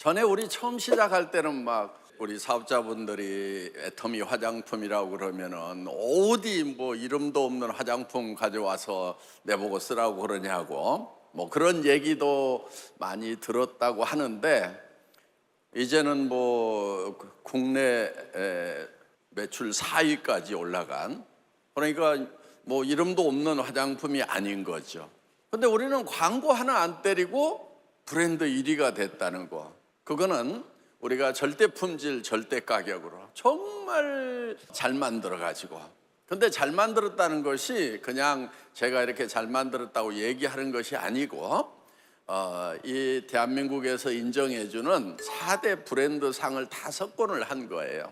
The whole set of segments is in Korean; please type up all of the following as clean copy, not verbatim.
전에 우리 처음 시작할 때는 막 우리 사업자분들이 애터미 화장품이라고 그러면은 어디 뭐 이름도 없는 화장품 가져와서 내보고 쓰라고 그러냐고 뭐 그런 얘기도 많이 들었다고 하는데, 이제는 뭐 국내 매출 4위까지 올라간, 그러니까 뭐 이름도 없는 화장품이 아닌 거죠. 근데 우리는 광고 하나 안 때리고 브랜드 1위가 됐다는 거, 그거는 우리가 절대 품질 절대 가격으로 정말 잘 만들어 가지고, 근데 잘 만들었다는 것이 그냥 제가 이렇게 잘 만들었다고 얘기하는 것이 아니고, 이 대한민국에서 인정해주는 4대 브랜드 상을 5건을 한 거예요.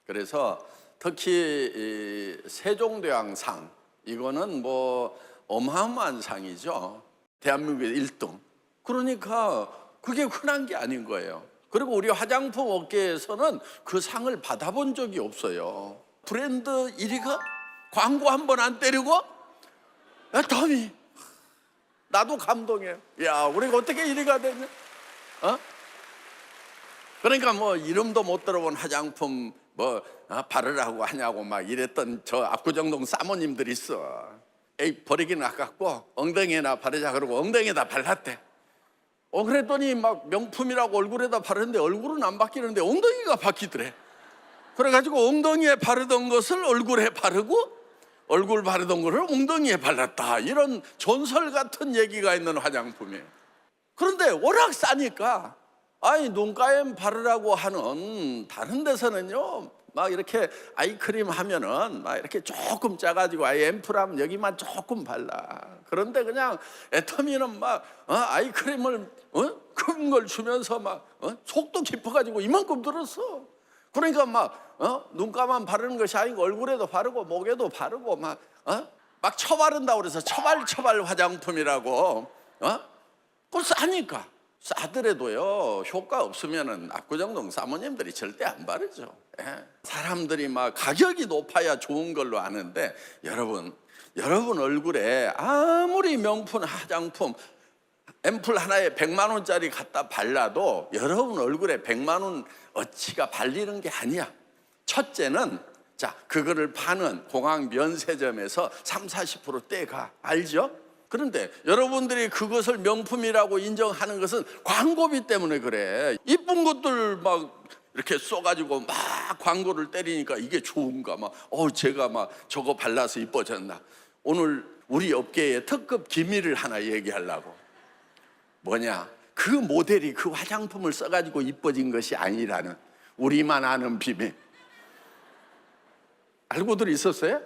그래서 특히 이 세종대왕상, 이거는 뭐 어마어마한 상이죠. 대한민국의 1등. 그러니까 그게 흔한 게 아닌 거예요. 그리고 우리 화장품 업계에서는 그 상을 받아본 적이 없어요. 브랜드 1위가 광고 한 번 안 때리고 애터미. 나도 감동해요. 야, 우리가 어떻게 1위가 됐냐? 그러니까 뭐 이름도 못 들어본 화장품 뭐 바르라고 하냐고 막 이랬던 저 압구정동 사모님들이 있어. 에이, 버리기는 아깝고 엉덩이에나 바르자 그러고 엉덩이에다 발랐대. 그랬더니 막 명품이라고 얼굴에다 바르는데 얼굴은 안 바뀌는데 엉덩이가 바뀌더래. 그래가지고 엉덩이에 바르던 것을 얼굴에 바르고 얼굴 바르던 거를 엉덩이에 발랐다, 이런 전설 같은 얘기가 있는 화장품이에요. 그런데 워낙 싸니까 아니 눈가에 바르라고 하는 다른 데서는요 막 이렇게 아이크림 하면은 막 이렇게 조금 짜가지고 앰플하면 여기만 조금 발라. 그런데 그냥 애터미는 막 아이크림을 큰 걸 주면서 막 속도 깊어가지고 이만큼 들었어. 그러니까 막 눈가만 바르는 것이 아니고 얼굴에도 바르고 목에도 바르고 막 쳐바른다고 그래서 처발 화장품이라고. 그걸 싸니까. 싸더라도요 효과 없으면은 압구정동 사모님들이 절대 안 바르죠. 사람들이 막 가격이 높아야 좋은 걸로 아는데, 여러분 얼굴에 아무리 명품 화장품 앰플 하나에 100만 원짜리 갖다 발라도 여러분 얼굴에 100만 원 어치가 발리는 게 아니야. 첫째는 그거를 파는 공항 면세점에서 30-40% 떼가, 알죠? 그런데 여러분들이 그것을 명품이라고 인정하는 것은 광고비 때문에 그래. 이쁜 것들 막 이렇게 써가지고 막 광고를 때리니까 이게 좋은가 막 제가 막 저거 발라서 이뻐졌나. 오늘 우리 업계의 특급 기밀을 하나 얘기하려고. 뭐냐, 그 모델이 그 화장품을 써가지고 이뻐진 것이 아니라는 우리만 아는 비밀. 알고들 있었어요?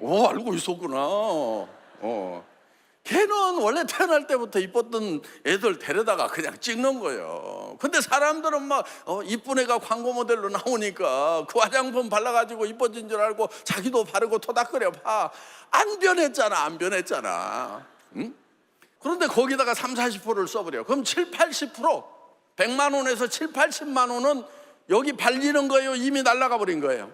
알고 있었구나. 걔는 원래 태어날 때부터 이뻤던 애들 데려다가 그냥 찍는 거예요. 근데 사람들은 막 이쁜 애가 광고 모델로 나오니까 그 화장품 발라가지고 이뻐진 줄 알고 자기도 바르고 토닥거려 봐. 안 변했잖아. 응? 그런데 거기다가 30-40%를 써버려. 그럼 70-80%, 100만 원에서 70-80만 원은 여기 발리는 거예요? 이미 날아가 버린 거예요?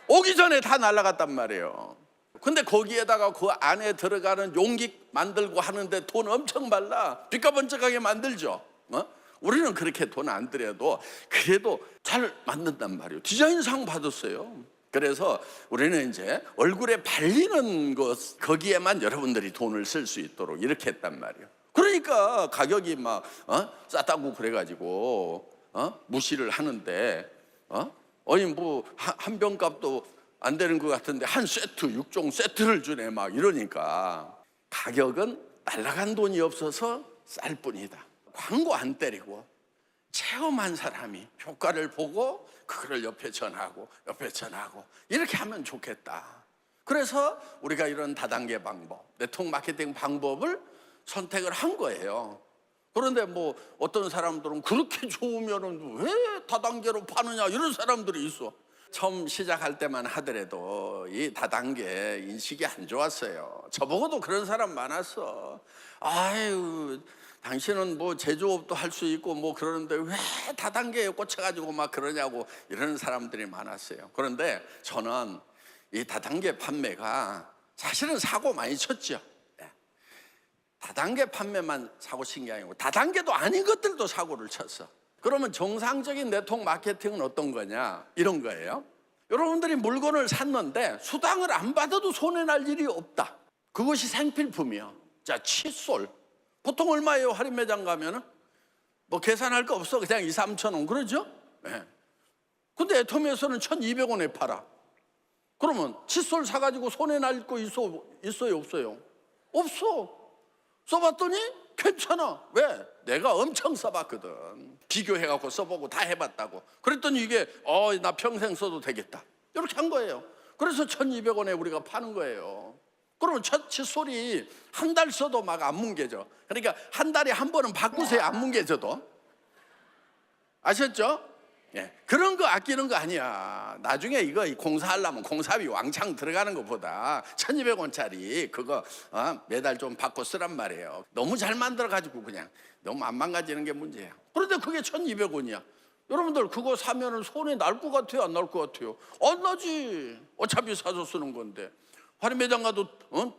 오기 전에 다 날아갔단 말이에요. 근데 거기에다가 그 안에 들어가는 용기 만들고 하는데 돈 엄청 발라. 삐까번쩍하게 만들죠. 우리는 그렇게 돈 안 들여도 그래도 잘 만든단 말이에요. 디자인상 받았어요. 그래서 우리는 이제 얼굴에 발리는 것, 거기에만 여러분들이 돈을 쓸 수 있도록 이렇게 했단 말이에요. 그러니까 가격이 막 싸다고 그래가지고 무시를 하는데, 아니 뭐 한 병값도 안 되는 것 같은데 한 세트 6종 세트를 주네 막 이러니까 가격은 날라간 돈이 없어서 쌀 뿐이다. 광고 안 때리고 체험한 사람이 효과를 보고 그거를 옆에 전하고 이렇게 하면 좋겠다. 그래서 우리가 이런 다단계 방법, 네트워크 마케팅 방법을 선택을 한 거예요. 그런데 뭐 어떤 사람들은 그렇게 좋으면은 왜 다단계로 파느냐 이런 사람들이 있어. 처음 시작할 때만 하더라도 이 다단계 인식이 안 좋았어요. 저보고도 그런 사람 많았어. 아유, 당신은 뭐 제조업도 할 수 있고 뭐 그러는데 왜 다단계에 꽂혀가지고 막 그러냐고 이러는 사람들이 많았어요. 그런데 저는 이 다단계 판매가 사실은 사고 많이 쳤죠. 다단계 판매만 사고 친 게 아니고 다단계도 아닌 것들도 사고를 쳤어. 그러면 정상적인 네트워크 마케팅은 어떤 거냐? 이런 거예요. 여러분들이 물건을 샀는데 수당을 안 받아도 손해날 일이 없다. 그것이 생필품이야. 자, 칫솔 보통 얼마예요? 할인 매장 가면은 뭐 계산할 거 없어. 그냥 2, 3천 원 그러죠? 네. 근데 애터미에서는 1,200원에 팔아. 그러면 칫솔 사가지고 손해날 거 있어요? 없어요? 없어. 써봤더니 괜찮아. 왜? 내가 엄청 써봤거든. 비교해갖고 써보고 다 해봤다고. 그랬더니 이게 나 평생 써도 되겠다 이렇게 한 거예요. 그래서 1,200원에 우리가 파는 거예요. 그러면 칫솔이 한 달 써도 막 안 뭉개져. 그러니까 한 달에 한 번은 바꾸세요. 안 뭉개져도. 아셨죠? 예, 그런 거 아끼는 거 아니야. 나중에 이거 공사하려면 공사비 왕창 들어가는 것보다 1,200원짜리 그거 매달 좀 받고 쓰란 말이에요. 너무 잘 만들어가지고 그냥 너무 안 망가지는 게 문제야. 그런데 그게 1,200원이야. 여러분들 그거 사면은 손에 날 것 같아요? 안 날 것 같아요? 안 나지. 어차피 사서 쓰는 건데. 할인 매장 가도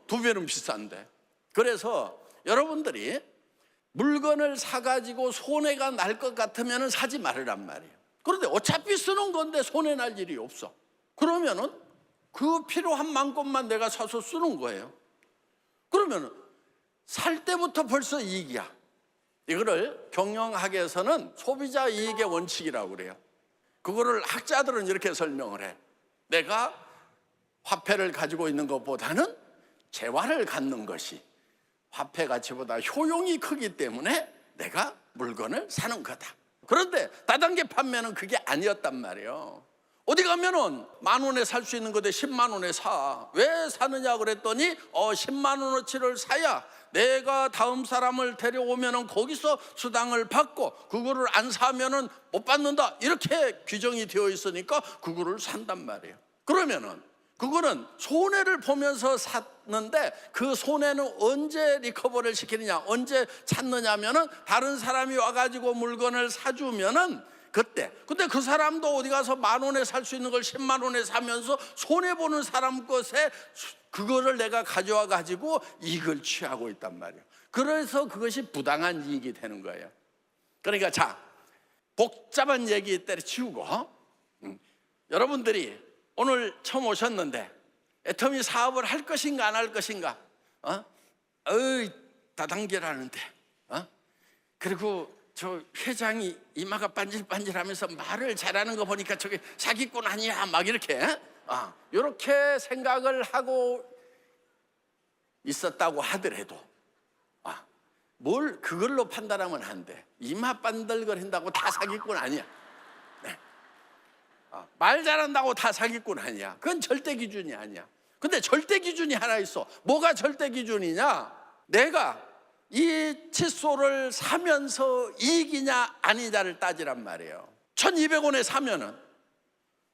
2배는 비싼데. 그래서 여러분들이 물건을 사가지고 손해가 날 것 같으면 사지 말으란 말이에요. 그런데 어차피 쓰는 건데 손해 날 일이 없어. 그러면은 그 필요한 만큼만 내가 사서 쓰는 거예요. 그러면은 살 때부터 벌써 이익이야. 이거를 경영학에서는 소비자 이익의 원칙이라고 그래요. 그거를 학자들은 이렇게 설명을 해. 내가 화폐를 가지고 있는 것보다는 재화를 갖는 것이 화폐 가치보다 효용이 크기 때문에 내가 물건을 사는 거다. 그런데 다단계 판매는 그게 아니었단 말이에요. 어디 가면은 10,000원에 살 수 있는 건데 10만 원에 사. 왜 사느냐 그랬더니 10만 원어치를 사야 내가 다음 사람을 데려오면은 거기서 수당을 받고 그거를 안 사면은 못 받는다. 이렇게 규정이 되어 있으니까 그거를 산단 말이에요. 그러면은 그거는 손해를 보면서 샀는데 그 손해는 언제 리커버를 시키느냐, 언제 찾느냐면은 다른 사람이 와가지고 물건을 사주면은 그때. 근데 그 사람도 어디 가서 10,000원에 살 수 있는 걸 10만 원에 사면서 손해 보는 사람 것에 그거를 내가 가져와 가지고 이익을 취하고 있단 말이에요. 그래서 그것이 부당한 이익이 되는 거예요. 그러니까 자, 복잡한 얘기 때려치우고 여러분들이 오늘 처음 오셨는데 애터미 사업을 할 것인가 안 할 것인가? 다단계라는데 그리고 저 회장이 이마가 반질반질하면서 말을 잘하는 거 보니까 저게 사기꾼 아니야? 막 이렇게 이렇게 생각을 하고 있었다고 하더라도 뭘 그걸로 판단하면 안 돼. 이마 반들거린다고 다 사기꾼 아니야. 말 잘한다고 다 사기꾼 아니야. 그건 절대 기준이 아니야. 근데 절대 기준이 하나 있어. 뭐가 절대 기준이냐? 내가 이 칫솔을 사면서 이익이냐 아니냐를 따지란 말이에요. 1,200원에 사면은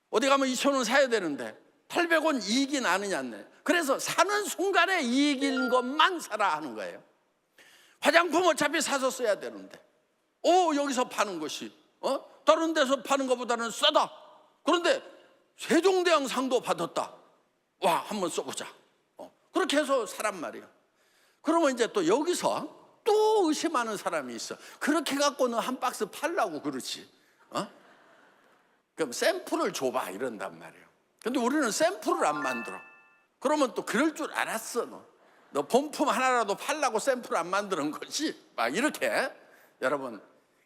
어디 가면 2,000원 사야 되는데 800원 이익이 나느냐 안 나느냐. 그래서 사는 순간에 이익인 것만 사라 하는 거예요. 화장품 어차피 사서 써야 되는데 여기서 파는 것이 다른 데서 파는 것보다는 싸다. 그런데 세종대왕 상도 받았다. 와, 한번 써보자. 그렇게 해서 사란 말이에요. 그러면 이제 또 여기서 또 의심하는 사람이 있어. 그렇게 갖고는 한 박스 팔라고 그러지. 그럼 샘플을 줘봐 이런단 말이에요. 근데 우리는 샘플을 안 만들어. 그러면 또 그럴 줄 알았어. 너 본품 하나라도 팔라고 샘플 안 만드는 거지. 막 이렇게. 여러분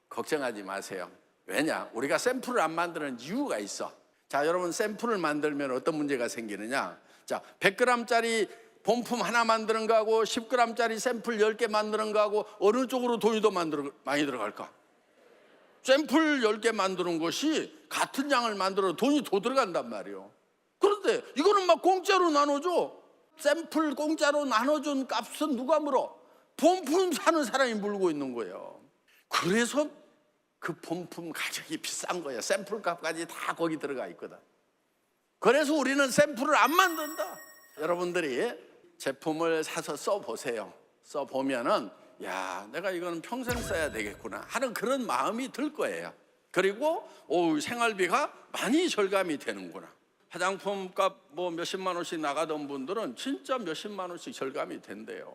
걱정하지 마세요. 왜냐? 우리가 샘플을 안 만드는 이유가 있어. 자, 여러분 샘플을 만들면 어떤 문제가 생기느냐? 자, 100g짜리 본품 하나 만드는 거하고 10g짜리 샘플 10개 만드는 거하고 어느 쪽으로 돈이 더 많이 들어갈까? 샘플 10개 만드는 것이 같은 양을 만들어도 돈이 더 들어간단 말이에요. 그런데 이거는 막 공짜로 나눠줘. 샘플 공짜로 나눠준 값은 누가 물어? 본품 사는 사람이 물고 있는 거예요. 그래서 그 본품 가격이 비싼 거예요. 샘플 값까지 다 거기 들어가 있거든. 그래서 우리는 샘플을 안 만든다. 여러분들이 제품을 사서 써보세요. 써보면은 야, 내가 이거는 평생 써야 되겠구나 하는 그런 마음이 들 거예요. 그리고 생활비가 많이 절감이 되는구나. 화장품 값 뭐 몇십만 원씩 나가던 분들은 진짜 몇십만 원씩 절감이 된대요.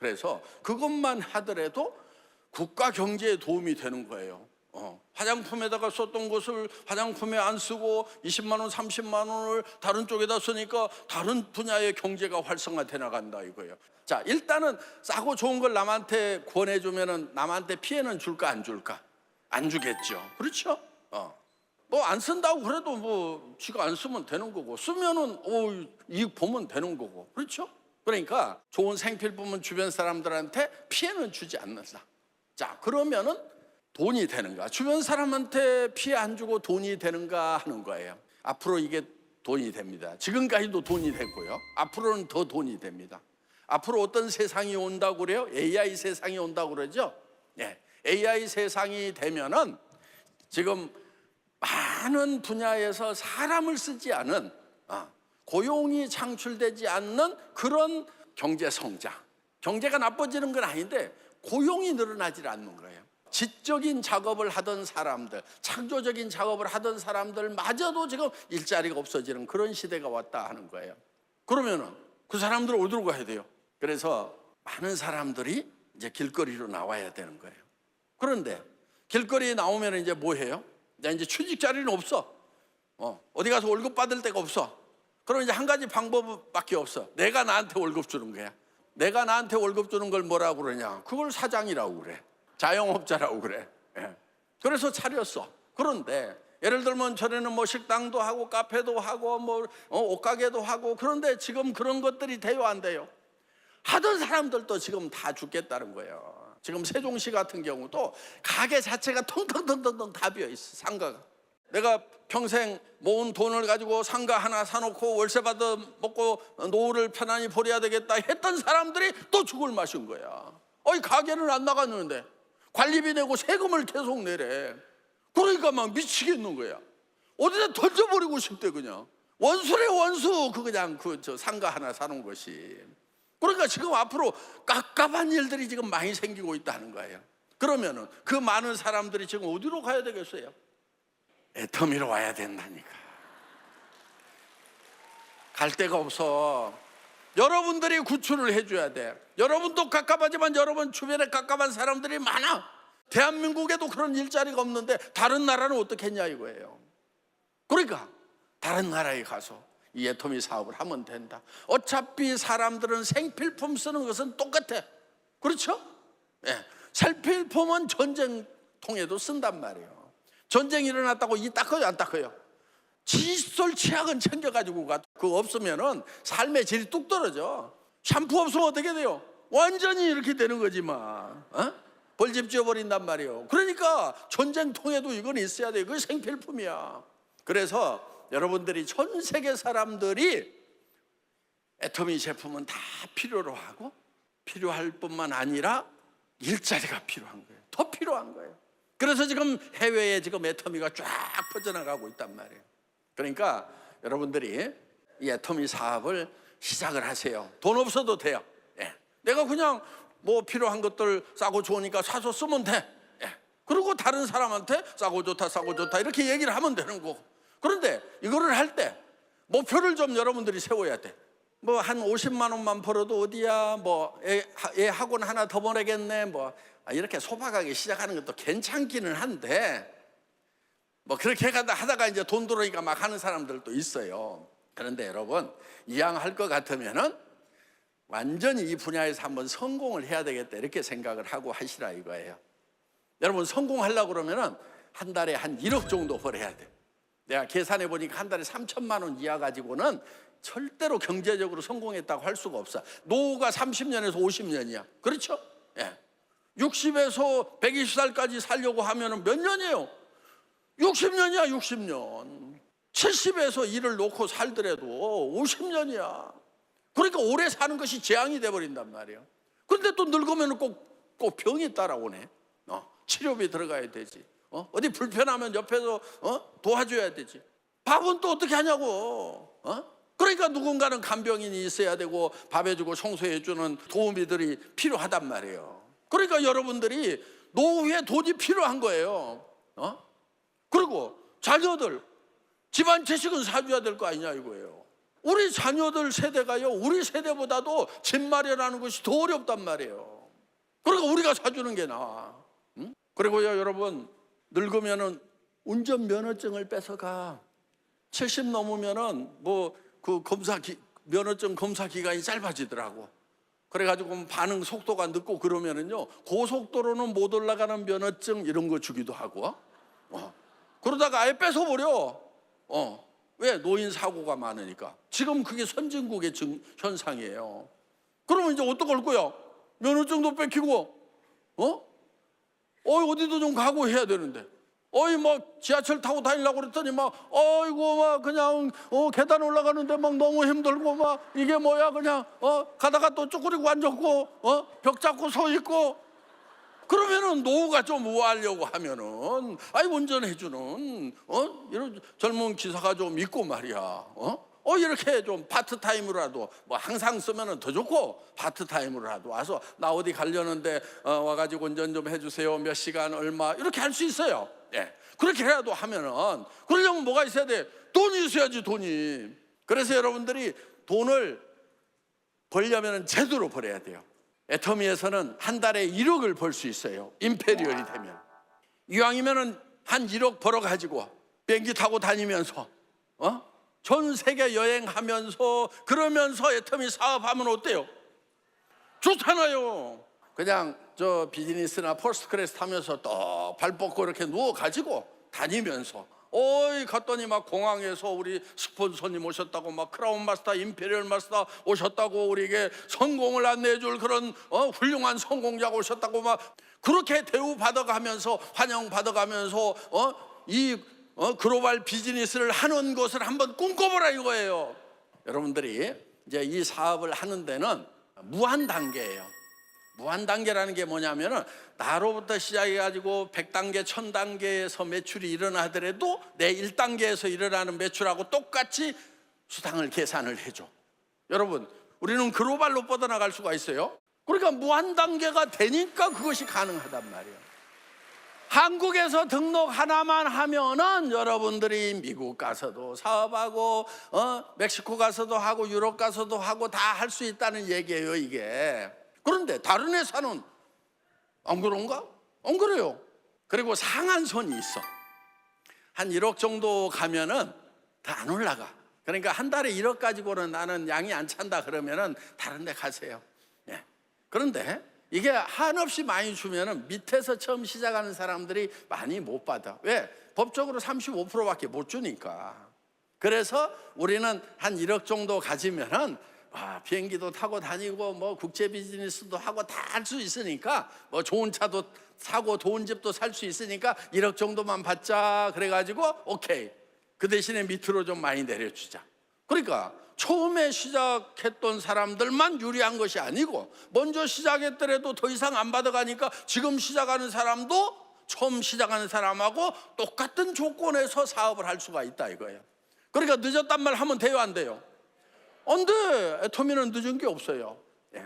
그래서 그것만 하더라도 국가 경제에 도움이 되는 거예요. 화장품에다가 썼던 것을 화장품에 안 쓰고 20만 원, 30만 원을 다른 쪽에다 쓰니까 다른 분야의 경제가 활성화돼 나간다 이거예요. 자, 일단은 싸고 좋은 걸 남한테 권해주면은 남한테 피해는 줄까 안 줄까? 안 주겠죠. 그렇죠? 뭐 안 쓴다고 그래도 뭐 지가 안 쓰면 되는 거고, 쓰면은 이익 보면 되는 거고, 그렇죠? 그러니까 좋은 생필품은 주변 사람들한테 피해는 주지 않는다. 자, 그러면은 돈이 되는가? 주변 사람한테 피해 안 주고 돈이 되는가 하는 거예요. 앞으로 이게 돈이 됩니다. 지금까지도 돈이 됐고요. 앞으로는 더 돈이 됩니다. 앞으로 어떤 세상이 온다고 그래요? AI 세상이 온다고 그러죠? 예. AI 세상이 되면은 지금 많은 분야에서 사람을 쓰지 않은, 고용이 창출되지 않는 그런 경제 성장. 경제가 나빠지는 건 아닌데 고용이 늘어나질 않는 거예요. 지적인 작업을 하던 사람들, 창조적인 작업을 하던 사람들마저도 지금 일자리가 없어지는 그런 시대가 왔다 하는 거예요. 그러면은 그 사람들은 어디로 가야 돼요? 그래서 많은 사람들이 이제 길거리로 나와야 되는 거예요. 그런데 길거리에 나오면 이제 뭐 해요? 이제 취직 자리는 없어. 어디 가서 월급 받을 데가 없어. 그럼 이제 한 가지 방법밖에 없어. 내가 나한테 월급 주는 거야. 내가 나한테 월급 주는 걸 뭐라고 그러냐? 그걸 사장이라고 그래. 자영업자라고 그래. 예. 그래서 차렸어. 그런데 예를 들면 전에는 뭐 식당도 하고 카페도 하고 뭐 옷가게도 하고, 그런데 지금 그런 것들이 돼요 안 돼요? 하던 사람들도 지금 다 죽겠다는 거예요. 지금 세종시 같은 경우도 가게 자체가 텅텅텅텅 다 비어있어. 상가가. 내가 평생 모은 돈을 가지고 상가 하나 사놓고 월세 받아 먹고 노후를 편안히 보내야 되겠다 했던 사람들이 또 죽을 맛인 거야. 가게는 안 나갔는데 관리비 내고 세금을 계속 내래. 그러니까 막 미치겠는 거야. 어디다 던져버리고 싶대. 그냥 원수래 원수. 그냥 저 상가 하나 사놓은 것이. 그러니까 지금 앞으로 깝깝한 일들이 지금 많이 생기고 있다는 거예요. 그러면은 그 많은 사람들이 지금 어디로 가야 되겠어요? 애터미로 와야 된다니까. 갈 데가 없어. 여러분들이 구출을 해줘야 돼. 여러분도 깝깝하지만 여러분 주변에 깝깝한 사람들이 많아. 대한민국에도 그런 일자리가 없는데 다른 나라는 어떻게 했냐 이거예요. 그러니까 다른 나라에 가서 이 애터미 사업을 하면 된다. 어차피 사람들은 생필품 쓰는 것은 똑같아. 그렇죠? 예. 생필품은 전쟁통에도 쓴단 말이에요. 전쟁이 일어났다고 이 닦아요 안 닦아요? 칫솔 치약은 챙겨가지고 가. 그거 없으면은 삶의 질이 뚝 떨어져. 샴푸 없으면 어떻게 돼요? 완전히 이렇게 되는 거지만 벌집 지어버린단 말이에요. 그러니까 전쟁통에도 이건 있어야 돼. 그게 생필품이야. 그래서 여러분들이 전 세계 사람들이 애터미 제품은 다 필요로 하고, 필요할 뿐만 아니라 일자리가 필요한 거예요. 더 필요한 거예요. 그래서 지금 해외에 지금 애터미가 쫙 퍼져나가고 있단 말이에요. 그러니까 여러분들이 이 애터미 사업을 시작을 하세요. 돈 없어도 돼요. 예. 내가 그냥 뭐 필요한 것들 싸고 좋으니까 사서 쓰면 돼. 예. 그리고 다른 사람한테 싸고 좋다 이렇게 얘기를 하면 되는 거고. 그런데 이거를 할 때 목표를 좀 여러분들이 세워야 돼. 뭐 한 50만 원만 벌어도 어디야, 뭐 애 학원 하나 더 보내겠네, 뭐 이렇게 소박하게 시작하는 것도 괜찮기는 한데, 뭐 그렇게 하다가 이제 돈 들어오니까 막 하는 사람들도 있어요. 그런데 여러분, 이왕 할 것 같으면은 완전히 이 분야에서 한번 성공을 해야 되겠다 이렇게 생각을 하고 하시라 이거예요. 여러분, 성공하려고 그러면은 한 달에 한 1억 정도 벌어야 돼. 내가 계산해 보니까 한 달에 3천만 원 이하 가지고는 절대로 경제적으로 성공했다고 할 수가 없어. 노후가 30년에서 50년이야. 그렇죠? 예. 60에서 120살까지 살려고 하면은 몇 년이에요? 60년이야, 60년. 70에서 일을 놓고 살더라도 50년이야. 그러니까 오래 사는 것이 재앙이 돼버린단 말이에요. 그런데 또 늙으면 꼭 병이 따라오네. 치료비 들어가야 되지. 어디 불편하면 옆에서 도와줘야 되지. 밥은 또 어떻게 하냐고. 그러니까 누군가는 간병인이 있어야 되고 밥 해주고 청소해주는 도우미들이 필요하단 말이에요. 그러니까 여러분들이 노후에 돈이 필요한 거예요. 그리고 자녀들 집안 채식은 사줘야 될 거 아니냐 이거예요. 우리 자녀들 세대가요, 우리 세대보다도 집 마련하는 것이 더 어렵단 말이에요. 그러니까 우리가 사주는 게 나아. 응? 그리고요, 여러분, 늙으면은 운전면허증을 뺏어가. 70 넘으면은 그 면허증 검사 기간이 짧아지더라고. 그래가지고 반응 속도가 늦고 그러면은요, 고속도로는 못 올라가는 면허증 이런 거 주기도 하고. 그러다가 아예 뺏어버려. 왜? 노인 사고가 많으니까. 지금 그게 선진국의 현상이에요. 그러면 이제 어떡할 거야? 면허증도 뺏기고, 어디도 좀 가고 해야 되는데. 지하철 타고 다니려고 그랬더니 그냥 계단 올라가는데 너무 힘들고 이게 뭐야 그냥 가다가 또 쭈그리고 앉았고 벽 잡고 서 있고. 그러면은 노후가 좀 우아하려고 하면은 운전해주는 이런 젊은 기사가 좀 있고 말이야. 이렇게 좀 파트타임으로라도 항상 쓰면은 더 좋고 파트타임으로라도 와서 나 어디 가려는데 와가지고 운전 좀 해주세요. 몇 시간 얼마 이렇게 할 수 있어요. 예. 그렇게라도 하면은 그러려면 뭐가 있어야 돼? 돈이 있어야지, 돈이. 그래서 여러분들이 돈을 벌려면 제대로 벌어야 돼요. 애터미에서는 한 달에 1억을 벌 수 있어요. 임페리얼이 되면. 이왕이면은 한 1억 벌어가지고 비행기 타고 다니면서 전 세계 여행하면서 그러면서 애터미 사업하면 어때요? 좋잖아요. 그냥 저 비즈니스나 퍼스트 클래스 타면서 또 발 뻗고 이렇게 누워가지고 다니면서 갔더니 공항에서 우리 스폰서님 오셨다고 크라운 마스터, 임페리얼 마스터 오셨다고 우리에게 성공을 안내해줄 그런 훌륭한 성공자가 오셨다고 그렇게 대우 받아가면서 환영 받아가면서 글로벌 비즈니스를 하는 것을 한번 꿈꿔보라 이거예요. 여러분들이 이제 이 사업을 하는 데는 무한 단계예요. 무한 단계라는 게 뭐냐면은 나로부터 시작해가지고 100단계, 1000단계에서 매출이 일어나더라도 내 1단계에서 일어나는 매출하고 똑같이 수당을 계산을 해줘. 여러분, 우리는 글로벌로 뻗어나갈 수가 있어요. 그러니까 무한 단계가 되니까 그것이 가능하단 말이에요. 한국에서 등록 하나만 하면은 여러분들이 미국 가서도 사업하고 멕시코 가서도 하고 유럽 가서도 하고 다 할 수 있다는 얘기예요, 이게. 그런데 다른 회사는 안 그런가? 안 그래요. 그리고 상한선이 있어. 한 1억 정도 가면은 더 안 올라가. 그러니까 한 달에 1억 가지고는 나는 양이 안 찬다 그러면은 다른 데 가세요. 예. 그런데 이게 한없이 많이 주면은 밑에서 처음 시작하는 사람들이 많이 못 받아. 왜? 법적으로 35%밖에 못 주니까. 그래서 우리는 한 1억 정도 가지면은 비행기도 타고 다니고 국제 비즈니스도 하고 다 할 수 있으니까 좋은 차도 사고 좋은 집도 살 수 있으니까 1억 정도만 받자. 그래가지고 오케이. 그 대신에 밑으로 좀 많이 내려주자. 그러니까 처음에 시작했던 사람들만 유리한 것이 아니고 먼저 시작했더라도 더 이상 안 받아가니까 지금 시작하는 사람도 처음 시작하는 사람하고 똑같은 조건에서 사업을 할 수가 있다 이거예요. 그러니까 늦었단 말 하면 돼요, 안 돼요? 안 돼. 애터미는 늦은 게 없어요. 예.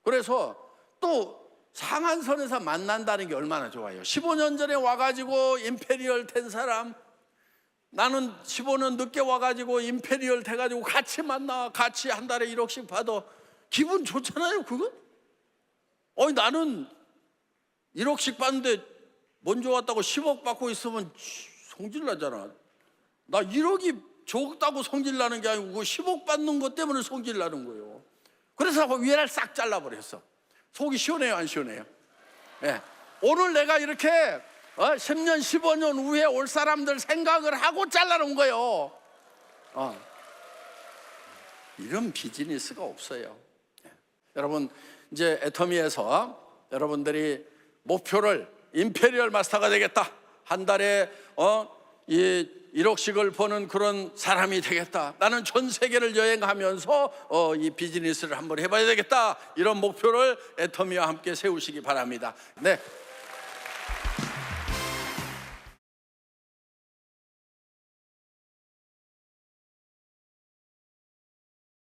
그래서 또 상한선에서 만난다는 게 얼마나 좋아요. 15년 전에 와가지고 임페리얼 된 사람, 나는 15년 늦게 와가지고 임페리얼 돼가지고 같이 만나, 같이 한 달에 1억씩 받아. 기분 좋잖아요, 그건? 나는 1억씩 받는데 먼저 왔다고 10억 받고 있으면 성질 나잖아. 나 1억이 적다고 성질 나는 게 아니고 10억 받는 것 때문에 성질 나는 거예요. 그래서 위를 싹 잘라버렸어. 속이 시원해요, 안 시원해요? 예. 오늘 내가 이렇게 10년, 15년 후에 올 사람들 생각을 하고 잘라놓은 거예요. 이런 비즈니스가 없어요. 예. 여러분, 이제 애터미에서 여러분들이 목표를 임페리얼 마스터가 되겠다. 한 달에 1억씩을 버는 그런 사람이 되겠다. 나는 전 세계를 여행하면서 이 비즈니스를 한번 해봐야 되겠다. 이런 목표를 애터미와 함께 세우시기 바랍니다. 네.